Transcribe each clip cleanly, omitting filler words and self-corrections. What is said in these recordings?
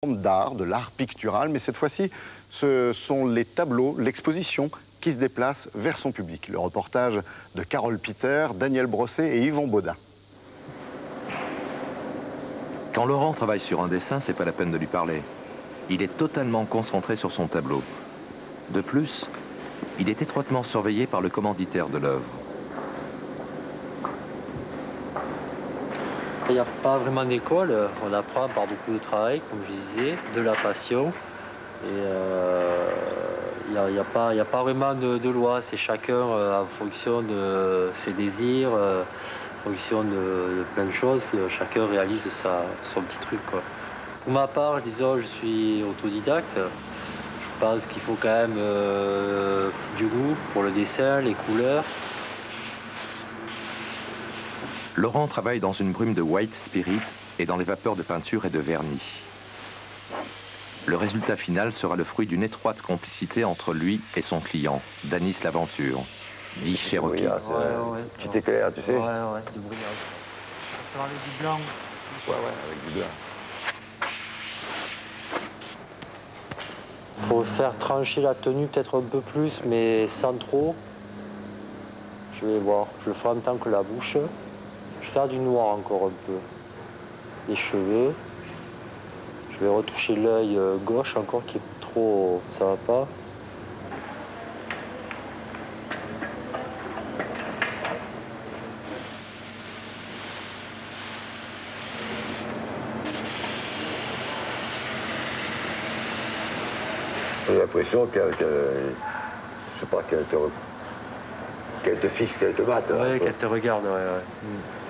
d'art, de l'art pictural, mais cette fois-ci, ce sont les tableaux, l'exposition qui se déplace vers son public. Le reportage de Carole Peter, Daniel Brosset et Yvon Baudin. Quand Laurent travaille sur un dessin, c'est pas la peine de lui parler. Il est totalement concentré sur son tableau. De plus, il est étroitement surveillé par le commanditaire de l'œuvre. Il n'y a pas vraiment d'école, on apprend par beaucoup de travail, comme je disais, de la passion. Et il n'y a pas vraiment de loi, c'est chacun en fonction de ses désirs, en fonction de plein de choses, chacun réalise son petit truc, quoi. Pour ma part, disons, je suis autodidacte. Je pense qu'il faut quand même du goût pour le dessin, les couleurs. Laurent travaille dans une brume de white spirit et dans les vapeurs de peinture et de vernis. Le résultat final sera le fruit d'une étroite complicité entre lui et son client, Danis Laventure, dit Cherokee. Tu t'éclaires, tu sais. Ouais, du brouillard. Ça va avec du blanc. Ouais, avec du blanc. Faut faire trancher la tenue peut-être un peu plus, mais sans trop. Je vais voir, je le ferai en même temps que la bouche. Je vais faire du noir encore un peu. Les cheveux. Je vais retoucher l'œil gauche encore qui est trop... ça va pas. J'ai l'impression qu'elle te fixe, qu'elle te batte. Ouais, qu'elle te regarde, ouais.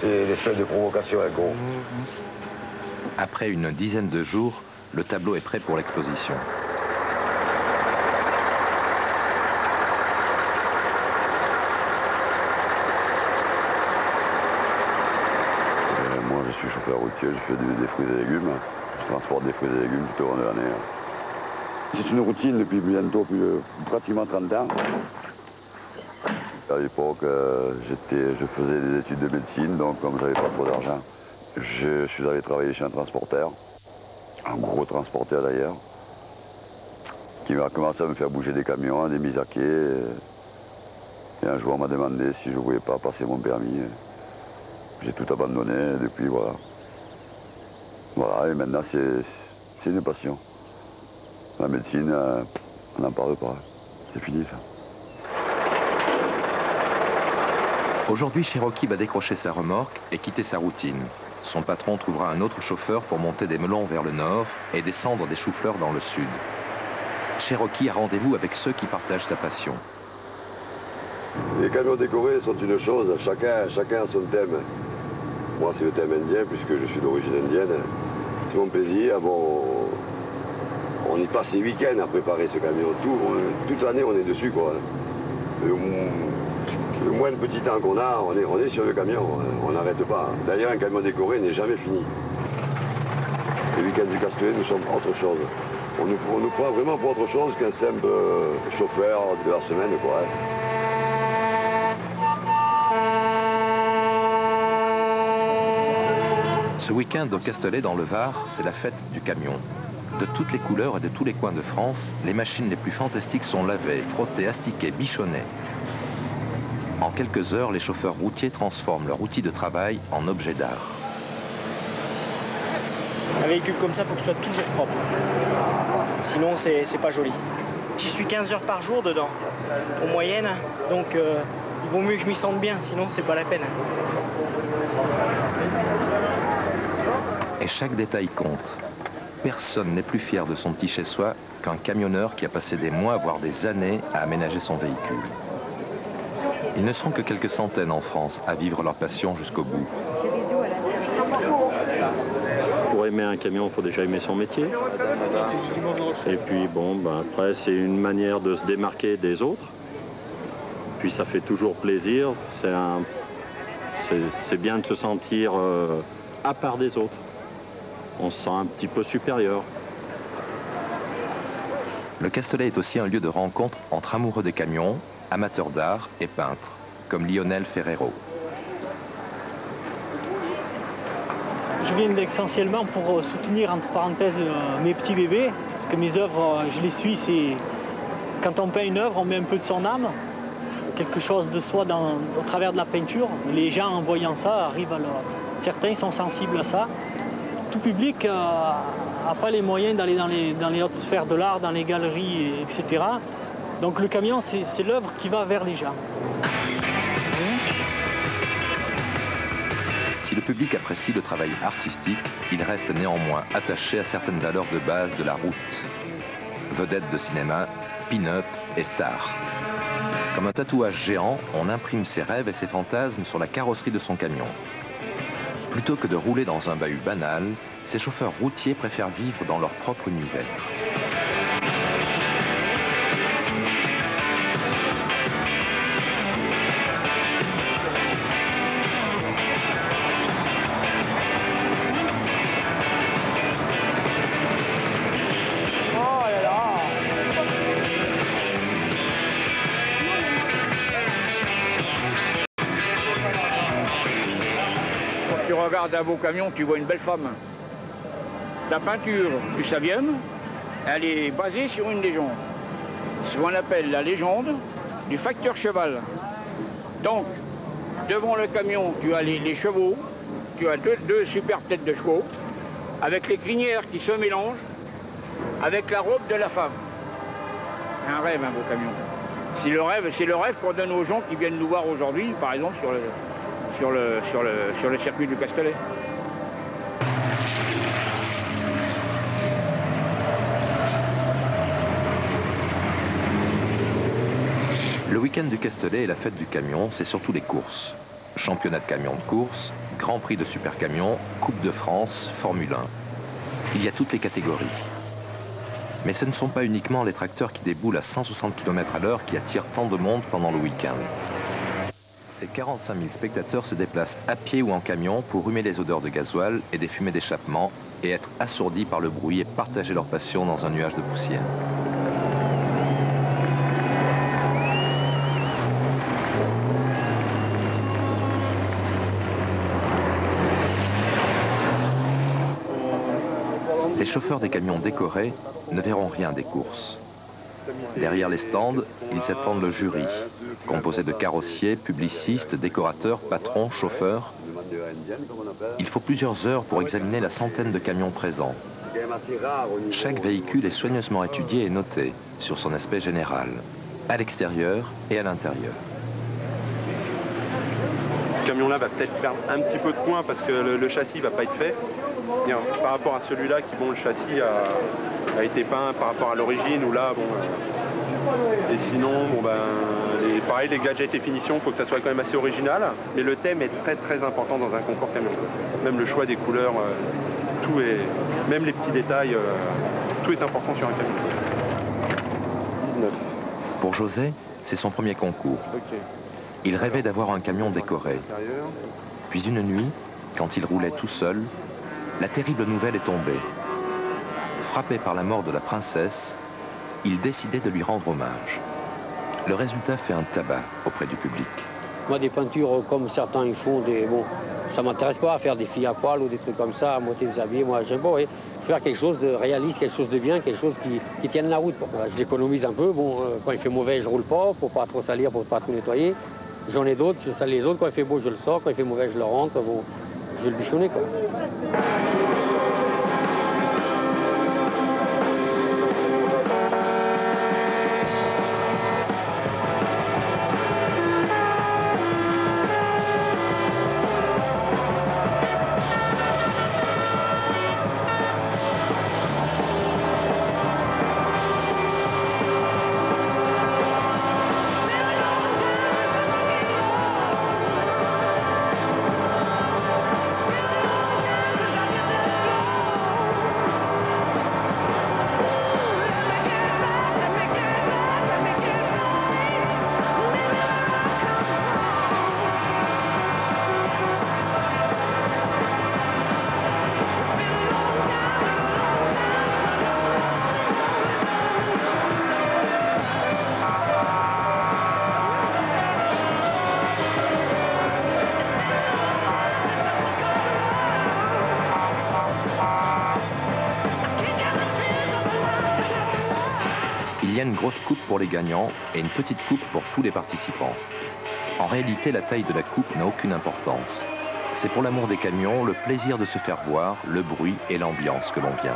C'est l'espèce de provocation, un gros. Après une dizaine de jours, le tableau est prêt pour l'exposition. Moi, je suis chauffeur routier, je fais des fruits et légumes. Je transporte des fruits et légumes tout au long de l'année. C'est une routine depuis bientôt pratiquement 30 ans. À l'époque, je faisais des études de médecine, donc comme j'avais pas trop d'argent, je suis allé travailler chez un transporteur, un gros transporteur d'ailleurs, qui m'a commencé à me faire bouger des camions, des mises à quai. Et un jour, on m'a demandé si je ne voulais pas passer mon permis. J'ai tout abandonné, et depuis, voilà. Voilà, et maintenant, c'est une passion. La médecine, on n'en parle pas. C'est fini, ça. Aujourd'hui, Cherokee va décrocher sa remorque et quitter sa routine. Son patron trouvera un autre chauffeur pour monter des melons vers le nord et descendre des choux-fleurs dans le sud. Cherokee a rendez-vous avec ceux qui partagent sa passion. Les camions décorés sont une chose, chacun a son thème. Moi, c'est le thème indien, puisque je suis d'origine indienne. C'est mon plaisir. Bon, on y passe les week-ends à préparer ce camion. Toute l'année, on est dessus, quoi. Le moins de petit temps qu'on a, on est sur le camion, on n'arrête pas. D'ailleurs, un camion décoré n'est jamais fini. Les week-ends du Castellet, nous sommes autre chose. On nous prend vraiment pour autre chose qu'un simple chauffeur de la semaine, quoi. Ce week-end au Castellet dans le Var, c'est la fête du camion. De toutes les couleurs et de tous les coins de France, les machines les plus fantastiques sont lavées, frottées, astiquées, bichonnées. En quelques heures, les chauffeurs routiers transforment leur outil de travail en objet d'art. Un véhicule comme ça, il faut que ce soit toujours propre. Sinon, c'est pas joli. J'y suis 15 heures par jour dedans, en moyenne. Donc, il vaut mieux que je m'y sente bien, sinon, c'est pas la peine. Et chaque détail compte. Personne n'est plus fier de son petit chez-soi qu'un camionneur qui a passé des mois, voire des années, à aménager son véhicule. Ils ne sont que quelques centaines en France à vivre leur passion jusqu'au bout. Pour aimer un camion, il faut déjà aimer son métier. Et puis bon, après, c'est une manière de se démarquer des autres. Puis ça fait toujours plaisir. C'est bien de se sentir à part des autres. On se sent un petit peu supérieur. Le Castellet est aussi un lieu de rencontre entre amoureux des camions, amateurs d'art et peintres, comme Lionel Ferrero. je viens essentiellement pour soutenir, entre parenthèses, mes petits bébés. Parce que mes œuvres, je les suis, c'est... Quand on peint une œuvre, on met un peu de son âme, quelque chose de soi au travers de la peinture. Les gens, en voyant ça, arrivent à leur... Certains sont sensibles à ça. Tout public n'a pas les moyens d'aller dans les hautes sphères de l'art, dans les galeries, etc. Donc le camion, c'est l'œuvre qui va vers les gens. Si le public apprécie le travail artistique, il reste néanmoins attaché à certaines valeurs de base de la route. Vedette de cinéma, pin-up et star. Comme un tatouage géant, on imprime ses rêves et ses fantasmes sur la carrosserie de son camion. Plutôt que de rouler dans un bahut banal, ces chauffeurs routiers préfèrent vivre dans leur propre univers. Tu regardes un beau camion, tu vois une belle femme. La peinture du Savième, elle est basée sur une légende. Ce qu'on appelle la légende du facteur cheval. Donc, devant le camion, tu as les chevaux, tu as deux superbes têtes de chevaux, avec les crinières qui se mélangent, avec la robe de la femme. Un rêve, un beau camion. C'est le rêve qu'on donne aux gens qui viennent nous voir aujourd'hui, par exemple, sur le circuit du Castellet. Le week-end du Castellet et la fête du camion, c'est surtout les courses. Championnat de camion de course, Grand Prix de super camion, Coupe de France, Formule 1. Il y a toutes les catégories. Mais ce ne sont pas uniquement les tracteurs qui déboulent à 160 km/h qui attirent tant de monde pendant le week-end. Ces 45 000 spectateurs se déplacent à pied ou en camion pour humer les odeurs de gasoil et des fumées d'échappement et être assourdis par le bruit et partager leur passion dans un nuage de poussière. Les chauffeurs des camions décorés ne verront rien des courses. Derrière les stands, ils attendent le jury, composé de carrossiers, publicistes, décorateurs, patrons, chauffeurs. Il faut plusieurs heures pour examiner la centaine de camions présents. Chaque véhicule est soigneusement étudié et noté sur son aspect général, à l'extérieur et à l'intérieur. Ce camion-là va peut-être perdre un petit peu de points parce que le châssis ne va pas être fait. Bien, par rapport à celui-là, qui bon, le châssis a été peint par rapport à l'origine, ou là, bon. Et sinon, bon ben, pareil, les gadgets et finitions, il faut que ça soit quand même assez original. Mais le thème est très très important dans un concours camion. Même le choix des couleurs, tout est, même les petits détails, tout est important sur un camion. 19. Pour José, c'est son premier concours. Okay. Il rêvait d'avoir un camion décoré. Puis une nuit, quand il roulait tout seul, la terrible nouvelle est tombée. Frappé par la mort de la princesse, il décidait de lui rendre hommage. Le résultat fait un tabac auprès du public. Moi, des peintures comme certains ils font, bon, ça m'intéresse pas à faire des filles à poil ou des trucs comme ça, à moitié déshabillées. Moi, j'aime pas faire quelque chose de réaliste, quelque chose de bien, quelque chose qui tienne la route. Voilà, je l'économise un peu. Bon, quand il fait mauvais, je roule pas pour pas trop salir, pour pas tout nettoyer. J'en ai d'autres, je sale les autres. Quand il fait beau, je le sors. Quand il fait mauvais, je le rentre. Bon, je vais le bichonner, quoi. Il y a une grosse coupe pour les gagnants et une petite coupe pour tous les participants. En réalité, la taille de la coupe n'a aucune importance. C'est pour l'amour des camions, le plaisir de se faire voir, le bruit et l'ambiance que l'on vient.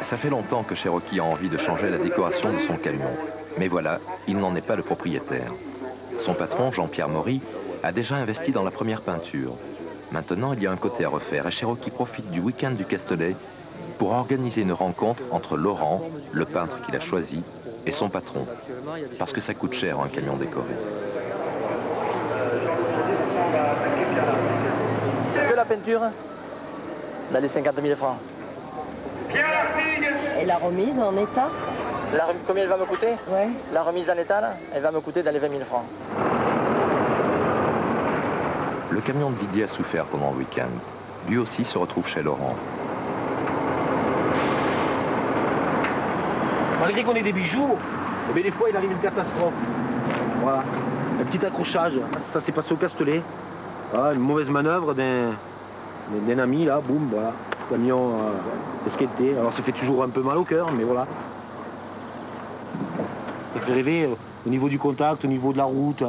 Ça fait longtemps que Cherokee a envie de changer la décoration de son camion. Mais voilà, il n'en est pas le propriétaire. Son patron, Jean-Pierre Maury, a déjà investi dans la première peinture. Maintenant, il y a un côté à refaire et Cherokee profite du week-end du Castellet pour organiser une rencontre entre Laurent, le peintre qu'il a choisi, et son patron. Parce que ça coûte cher un camion décoré. Que la peinture, dans les 50 000 francs. Et la remise en état? Combien elle va me coûter? Ouais. La remise en état, là, elle va me coûter dans les 20 000 francs. Le camion de Didier a souffert pendant le week-end. Lui aussi se retrouve chez Laurent. Malgré qu'on ait des bijoux, mais des fois il arrive une catastrophe. Voilà. Un petit accrochage, ça s'est passé au Castellet. Voilà, une mauvaise manœuvre d'un ami, là, boum, voilà. Le camion esquinté. Alors ça fait toujours un peu mal au cœur, mais voilà. Ça fait rêver au niveau du contact, au niveau de la route.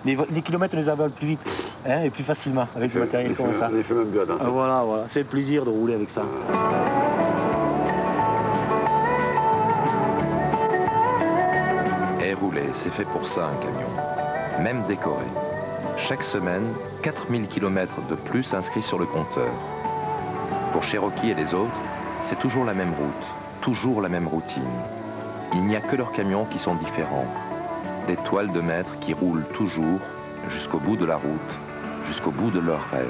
Les kilomètres, on les avale plus vite, hein, et plus facilement avec le matériel comme ça. Voilà, voilà. C'est le plaisir de rouler avec ça. Et rouler, c'est fait pour ça un camion. Même décoré. Chaque semaine, 4000 km de plus inscrits sur le compteur. Pour Cherokee et les autres, c'est toujours la même route, toujours la même routine. Il n'y a que leurs camions qui sont différents. Des toiles de maître qui roulent toujours jusqu'au bout de la route, jusqu'au bout de leurs rêves.